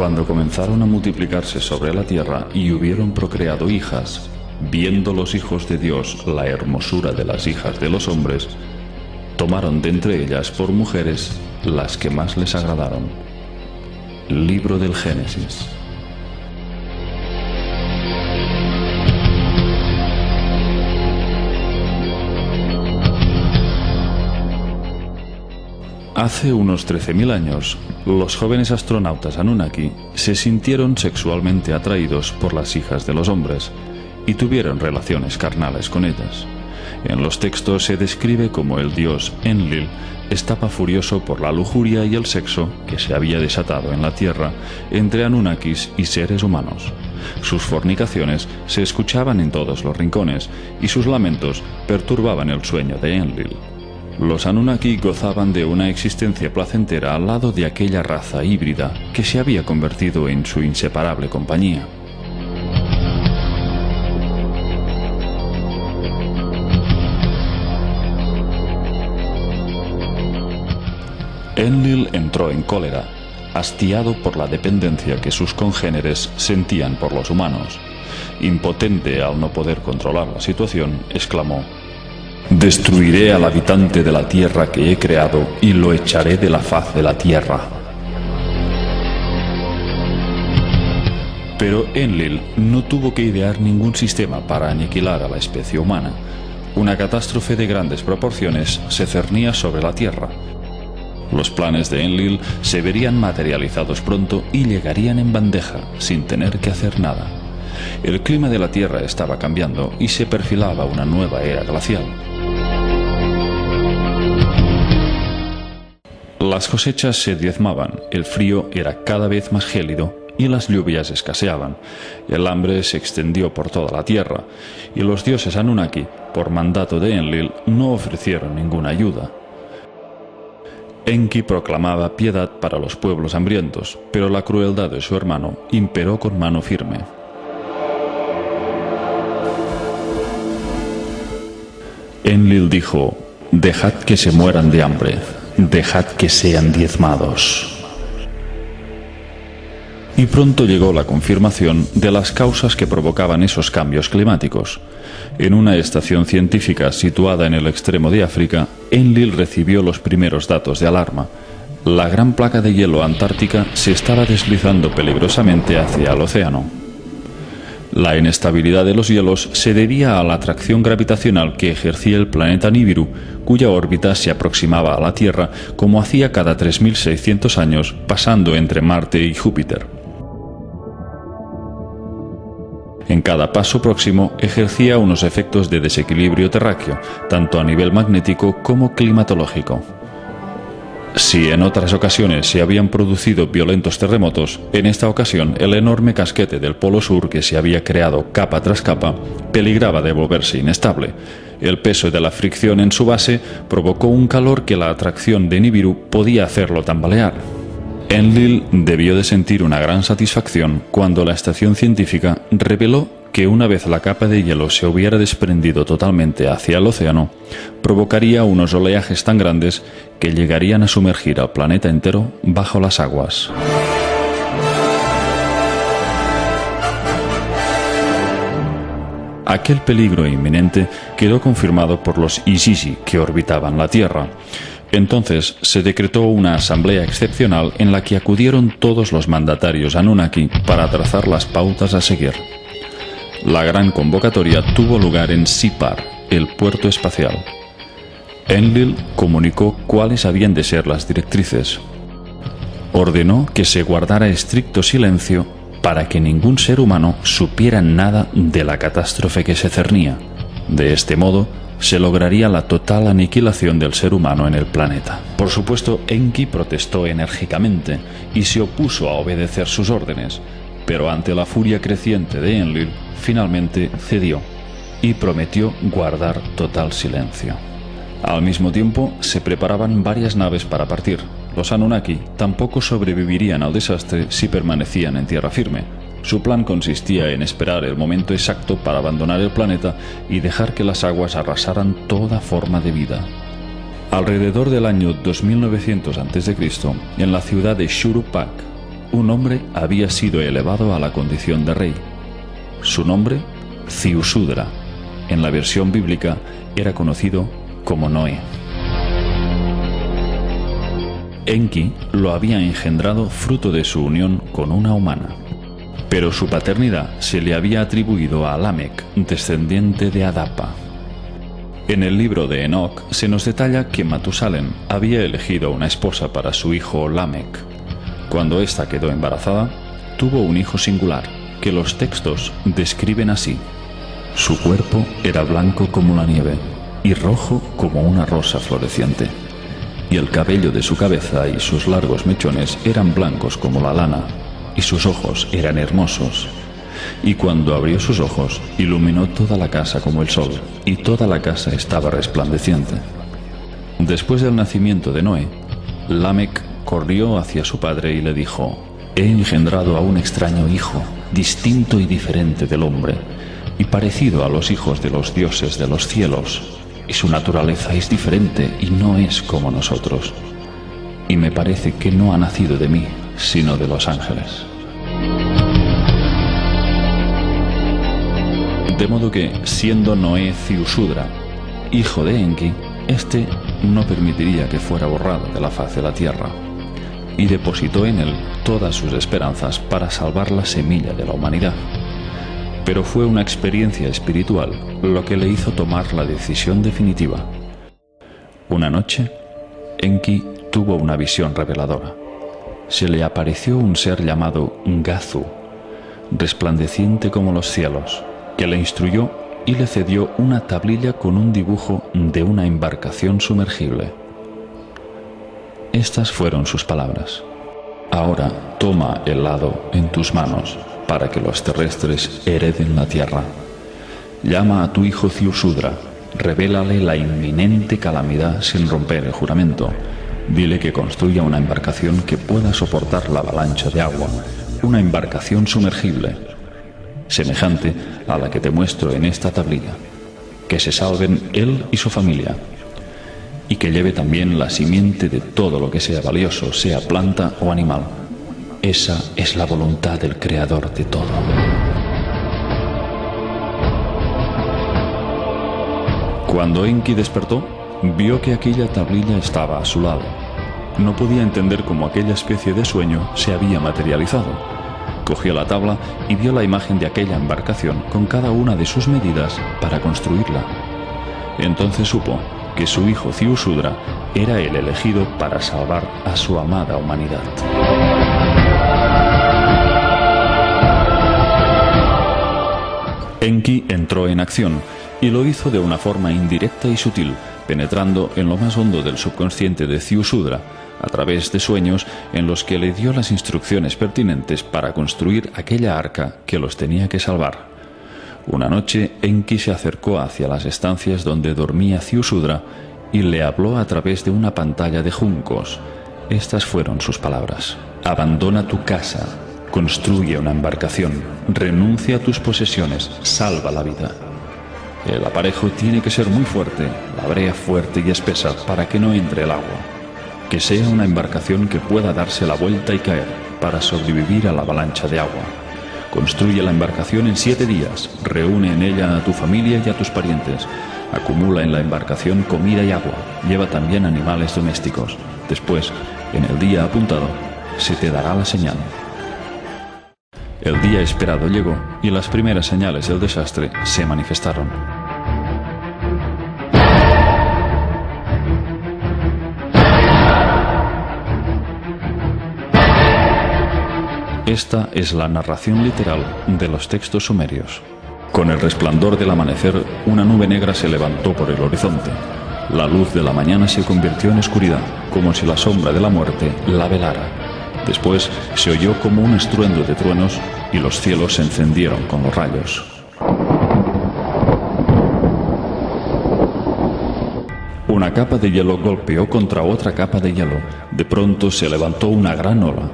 Cuando comenzaron a multiplicarse sobre la tierra y hubieron procreado hijas, viendo los hijos de Dios la hermosura de las hijas de los hombres, tomaron de entre ellas por mujeres las que más les agradaron. Libro del Génesis. Hace unos 13.000 años, los jóvenes astronautas Anunnaki se sintieron sexualmente atraídos por las hijas de los hombres y tuvieron relaciones carnales con ellas. En los textos se describe como el dios Enlil estaba furioso por la lujuria y el sexo que se había desatado en la Tierra entre Anunnakis y seres humanos. Sus fornicaciones se escuchaban en todos los rincones y sus lamentos perturbaban el sueño de Enlil. Los Anunnaki gozaban de una existencia placentera al lado de aquella raza híbrida que se había convertido en su inseparable compañía. Enlil entró en cólera, hastiado por la dependencia que sus congéneres sentían por los humanos. Impotente al no poder controlar la situación, exclamó: «Destruiré al habitante de la tierra que he creado y lo echaré de la faz de la tierra». Pero Enlil no tuvo que idear ningún sistema para aniquilar a la especie humana. Una catástrofe de grandes proporciones se cernía sobre la tierra. Los planes de Enlil se verían materializados pronto y llegarían en bandeja, sin tener que hacer nada. El clima de la Tierra estaba cambiando y se perfilaba una nueva era glacial. Las cosechas se diezmaban, el frío era cada vez más gélido y las lluvias escaseaban. El hambre se extendió por toda la tierra y los dioses Anunnaki, por mandato de Enlil, no ofrecieron ninguna ayuda. Enki proclamaba piedad para los pueblos hambrientos, pero la crueldad de su hermano imperó con mano firme. Enlil dijo: «Dejad que se mueran de hambre, dejad que sean diezmados». Y pronto llegó la confirmación de las causas que provocaban esos cambios climáticos. En una estación científica situada en el extremo de África, Enlil recibió los primeros datos de alarma. La gran placa de hielo antártica se estaba deslizando peligrosamente hacia el océano. La inestabilidad de los hielos se debía a la atracción gravitacional que ejercía el planeta Nibiru, cuya órbita se aproximaba a la Tierra como hacía cada 3.600 años, pasando entre Marte y Júpiter. En cada paso próximo ejercía unos efectos de desequilibrio terráqueo, tanto a nivel magnético como climatológico. Si en otras ocasiones se habían producido violentos terremotos, en esta ocasión el enorme casquete del Polo Sur que se había creado capa tras capa peligraba de volverse inestable. El peso de la fricción en su base provocó un calor que la atracción de Nibiru podía hacerlo tambalear. Enlil debió de sentir una gran satisfacción cuando la estación científica reveló que una vez la capa de hielo se hubiera desprendido totalmente hacia el océano, provocaría unos oleajes tan grandes que llegarían a sumergir al planeta entero bajo las aguas. Aquel peligro inminente quedó confirmado por los Izizi que orbitaban la Tierra. Entonces se decretó una asamblea excepcional en la que acudieron todos los mandatarios Anunnaki para trazar las pautas a seguir. La gran convocatoria tuvo lugar en Sipar, el puerto espacial. Enlil comunicó cuáles habían de ser las directrices. Ordenó que se guardara estricto silencio para que ningún ser humano supiera nada de la catástrofe que se cernía. De este modo, se lograría la total aniquilación del ser humano en el planeta. Por supuesto, Enki protestó enérgicamente y se opuso a obedecer sus órdenes, pero ante la furia creciente de Enlil, finalmente cedió y prometió guardar total silencio. Al mismo tiempo, se preparaban varias naves para partir. Los Anunnaki tampoco sobrevivirían al desastre si permanecían en tierra firme. Su plan consistía en esperar el momento exacto para abandonar el planeta y dejar que las aguas arrasaran toda forma de vida. Alrededor del año 2900 a.C., en la ciudad de Shuruppak, un hombre había sido elevado a la condición de rey. Su nombre, Ziusudra. En la versión bíblica era conocido como Noé. Enki lo había engendrado fruto de su unión con una humana, pero su paternidad se le había atribuido a Lamec, descendiente de Adapa. En el libro de Enoc se nos detalla que Matusalén había elegido una esposa para su hijo Lamec. Cuando ésta quedó embarazada, tuvo un hijo singular, que los textos describen así: su cuerpo era blanco como la nieve y rojo como una rosa floreciente, y el cabello de su cabeza y sus largos mechones eran blancos como la lana, y sus ojos eran hermosos. Y cuando abrió sus ojos, iluminó toda la casa como el sol, y toda la casa estaba resplandeciente. Después del nacimiento de Noé, Lamec corrió hacia su padre y le dijo: he engendrado a un extraño hijo, distinto y diferente del hombre, y parecido a los hijos de los dioses de los cielos, y su naturaleza es diferente y no es como nosotros. Y me parece que no ha nacido de mí, sino de los ángeles. De modo que, siendo Noé Ziusudra, hijo de Enki, éste no permitiría que fuera borrado de la faz de la tierra, y depositó en él todas sus esperanzas para salvar la semilla de la humanidad. Pero fue una experiencia espiritual lo que le hizo tomar la decisión definitiva. Una noche, Enki tuvo una visión reveladora. Se le apareció un ser llamado Gazu, resplandeciente como los cielos, que le instruyó y le cedió una tablilla con un dibujo de una embarcación sumergible. Estas fueron sus palabras: ahora toma el hado en tus manos para que los terrestres hereden la tierra. Llama a tu hijo Ziusudra, revélale la inminente calamidad sin romper el juramento. Dile que construya una embarcación que pueda soportar la avalancha de agua, una embarcación sumergible, semejante a la que te muestro en esta tablilla, que se salven él y su familia, y que lleve también la simiente de todo lo que sea valioso, sea planta o animal. Esa es la voluntad del Creador de todo. Cuando Enki despertó, vio que aquella tablilla estaba a su lado. No podía entender cómo aquella especie de sueño se había materializado. Cogió la tabla y vio la imagen de aquella embarcación con cada una de sus medidas para construirla. Entonces supo que su hijo Ziusudra era el elegido para salvar a su amada humanidad. Enki entró en acción y lo hizo de una forma indirecta y sutil, penetrando en lo más hondo del subconsciente de Ziusudra, a través de sueños en los que le dio las instrucciones pertinentes para construir aquella arca que los tenía que salvar. Una noche, Enki se acercó hacia las estancias donde dormía Ziusudra y le habló a través de una pantalla de juncos. Estas fueron sus palabras: abandona tu casa, construye una embarcación, renuncia a tus posesiones, salva la vida. El aparejo tiene que ser muy fuerte, la brea fuerte y espesa para que no entre el agua. Que sea una embarcación que pueda darse la vuelta y caer para sobrevivir a la avalancha de agua. Construye la embarcación en 7 días, reúne en ella a tu familia y a tus parientes, acumula en la embarcación comida y agua, lleva también animales domésticos. Después, en el día apuntado, se te dará la señal. El día esperado llegó y las primeras señales del desastre se manifestaron. Esta es la narración literal de los textos sumerios. Con el resplandor del amanecer, una nube negra se levantó por el horizonte. La luz de la mañana se convirtió en oscuridad, como si la sombra de la muerte la velara. Después se oyó como un estruendo de truenos y los cielos se encendieron con los rayos. Una capa de hielo golpeó contra otra capa de hielo. De pronto se levantó una gran ola.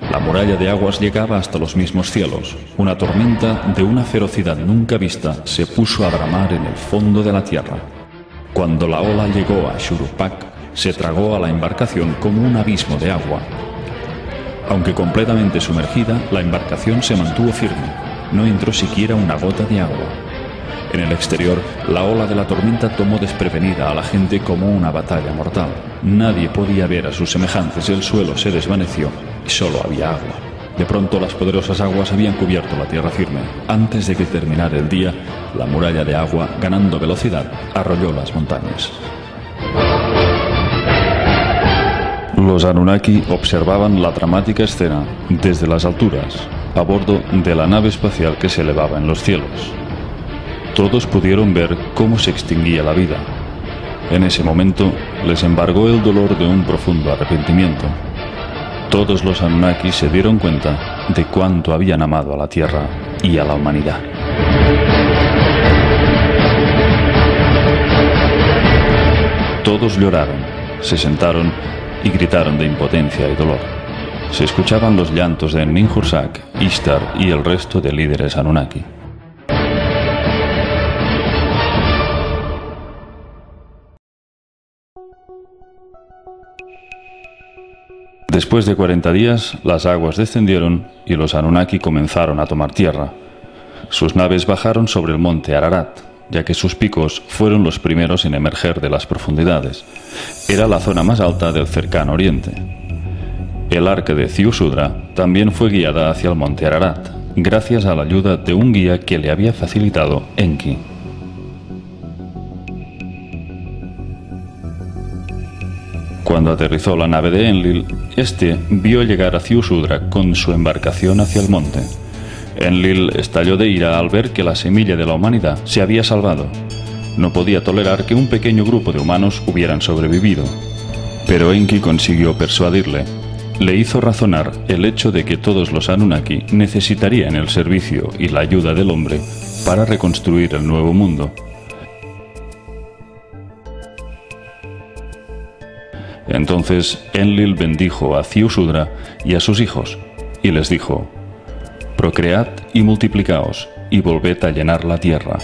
La muralla de aguas llegaba hasta los mismos cielos. Una tormenta de una ferocidad nunca vista se puso a bramar en el fondo de la tierra. Cuando la ola llegó a Shuruppak, se tragó a la embarcación como un abismo de agua. Aunque completamente sumergida, la embarcación se mantuvo firme. No entró siquiera una gota de agua. En el exterior, la ola de la tormenta tomó desprevenida a la gente como una batalla mortal. Nadie podía ver a sus semejantes, el suelo se desvaneció y solo había agua. De pronto las poderosas aguas habían cubierto la tierra firme. Antes de que terminara el día, la muralla de agua, ganando velocidad, arrolló las montañas. Los Anunnaki observaban la dramática escena desde las alturas, a bordo de la nave espacial que se elevaba en los cielos. Todos pudieron ver cómo se extinguía la vida. En ese momento les embargó el dolor de un profundo arrepentimiento. Todos los Anunnaki se dieron cuenta de cuánto habían amado a la Tierra y a la humanidad. Todos lloraron, se sentaron y gritaron de impotencia y dolor. Se escuchaban los llantos de Ninhursag, Ishtar y el resto de líderes Anunnaki. Después de 40 días, las aguas descendieron y los Anunnaki comenzaron a tomar tierra. Sus naves bajaron sobre el monte Ararat, ya que sus picos fueron los primeros en emerger de las profundidades. Era la zona más alta del cercano oriente. El arca de Ziusudra también fue guiada hacia el monte Ararat, gracias a la ayuda de un guía que le había facilitado Enki. Cuando aterrizó la nave de Enlil, este vio llegar a Ziusudra con su embarcación hacia el monte. Enlil estalló de ira al ver que la semilla de la humanidad se había salvado. No podía tolerar que un pequeño grupo de humanos hubieran sobrevivido. Pero Enki consiguió persuadirle. Le hizo razonar el hecho de que todos los Anunnaki necesitarían el servicio y la ayuda del hombre para reconstruir el nuevo mundo. Entonces Enlil bendijo a Ziusudra y a sus hijos, y les dijo: procread y multiplicaos, y volved a llenar la tierra.